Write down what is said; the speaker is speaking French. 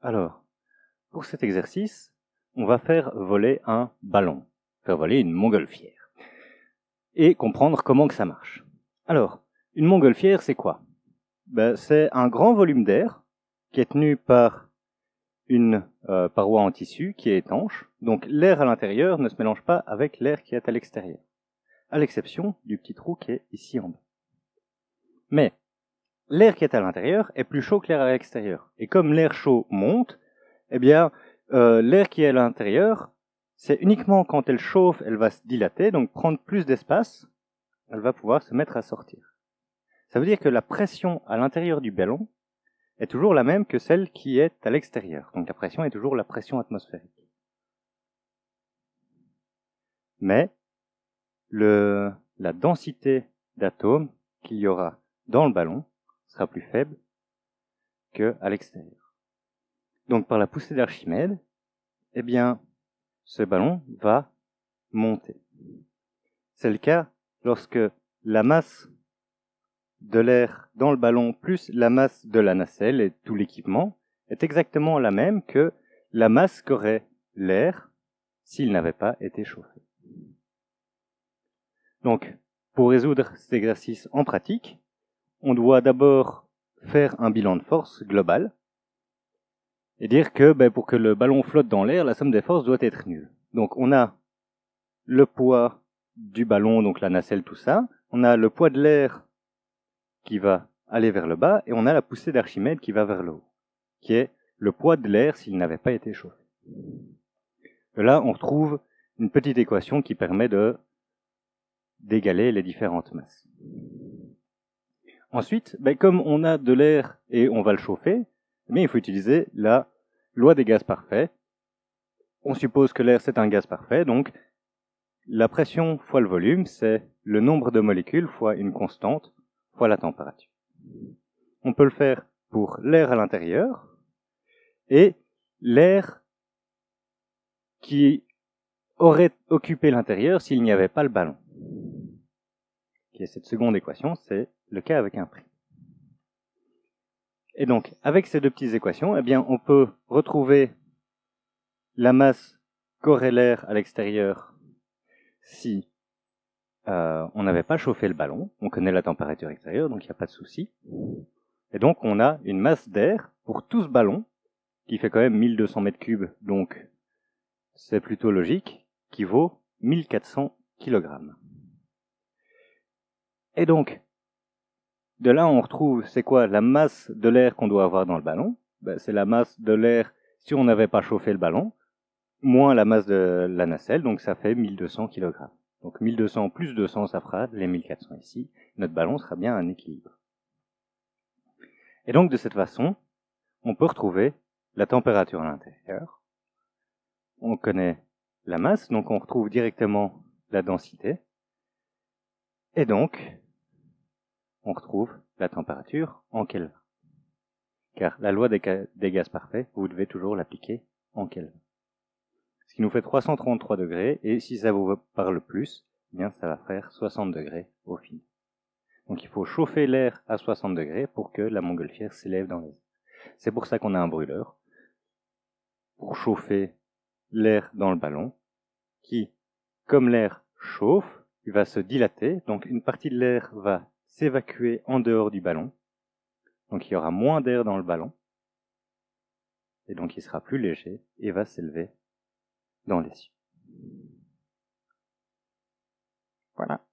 Alors, pour cet exercice, on va faire voler un ballon, faire voler une montgolfière, et comprendre comment que ça marche. Alors, une montgolfière, c'est quoi? C'est un grand volume d'air qui est tenu par une paroi en tissu qui est étanche, donc l'air à l'intérieur ne se mélange pas avec l'air qui est à l'extérieur, à l'exception du petit trou qui est ici en bas. Mais l'air qui est à l'intérieur est plus chaud que l'air à l'extérieur, et comme l'air chaud monte, eh bien, l'air qui est à l'intérieur, c'est uniquement quand elle chauffe, elle va se dilater, donc prendre plus d'espace, elle va pouvoir se mettre à sortir. Ça veut dire que la pression à l'intérieur du ballon est toujours la même que celle qui est à l'extérieur. Donc la pression est toujours la pression atmosphérique. Mais la densité d'atomes qu'il y aura dans le ballon sera plus faible qu'à l'extérieur. Donc par la poussée d'Archimède, eh bien, ce ballon va monter. C'est le cas lorsque la masse de l'air dans le ballon plus la masse de la nacelle et tout l'équipement est exactement la même que la masse qu'aurait l'air s'il n'avait pas été chauffé. Donc, pour résoudre cet exercice en pratique, on doit d'abord faire un bilan de force global et dire que pour que le ballon flotte dans l'air, la somme des forces doit être nulle. Donc on a le poids du ballon, donc la nacelle, tout ça. On a le poids de l'air qui va aller vers le bas, et on a la poussée d'Archimède qui va vers le haut, qui est le poids de l'air s'il n'avait pas été chauffé. Et là, on retrouve une petite équation qui permet d'égaler les différentes masses. Ensuite, comme on a de l'air et on va le chauffer, il faut utiliser la loi des gaz parfaits. On suppose que l'air c'est un gaz parfait, donc la pression fois le volume, c'est le nombre de molécules fois une constante fois la température. On peut le faire pour l'air à l'intérieur et l'air qui aurait occupé l'intérieur s'il n'y avait pas le ballon. Et cette seconde équation, c'est le cas avec un prix. Et donc, avec ces deux petites équations, eh bien, on peut retrouver la masse qu'aurait l'air à l'extérieur si on n'avait pas chauffé le ballon. On connaît la température extérieure, donc il n'y a pas de souci. Et donc, on a une masse d'air pour tout ce ballon, qui fait quand même 1200 mètres cubes, donc c'est plutôt logique, qui vaut 1400 kg. Et donc, de là, on retrouve, c'est quoi la masse de l'air qu'on doit avoir dans le ballon? C'est la masse de l'air si on n'avait pas chauffé le ballon, moins la masse de la nacelle, donc ça fait 1200 kg. Donc 1200 plus 200, ça fera les 1400 ici. Notre ballon sera bien un équilibre. Et donc, de cette façon, on peut retrouver la température à l'intérieur. On connaît la masse, donc on retrouve directement la densité. Et donc, on retrouve la température en Kelvin. Car la loi des gaz parfaits, vous devez toujours l'appliquer en Kelvin. Ce qui nous fait 333 degrés, et si ça vous parle plus, eh bien ça va faire 60 degrés au final. Donc il faut chauffer l'air à 60 degrés pour que la montgolfière s'élève dans les airs. C'est pour ça qu'on a un brûleur, pour chauffer l'air dans le ballon, qui, comme l'air chauffe, il va se dilater, donc une partie de l'air va s'évacuer en dehors du ballon, donc il y aura moins d'air dans le ballon, et donc il sera plus léger et va s'élever dans les cieux. Voilà.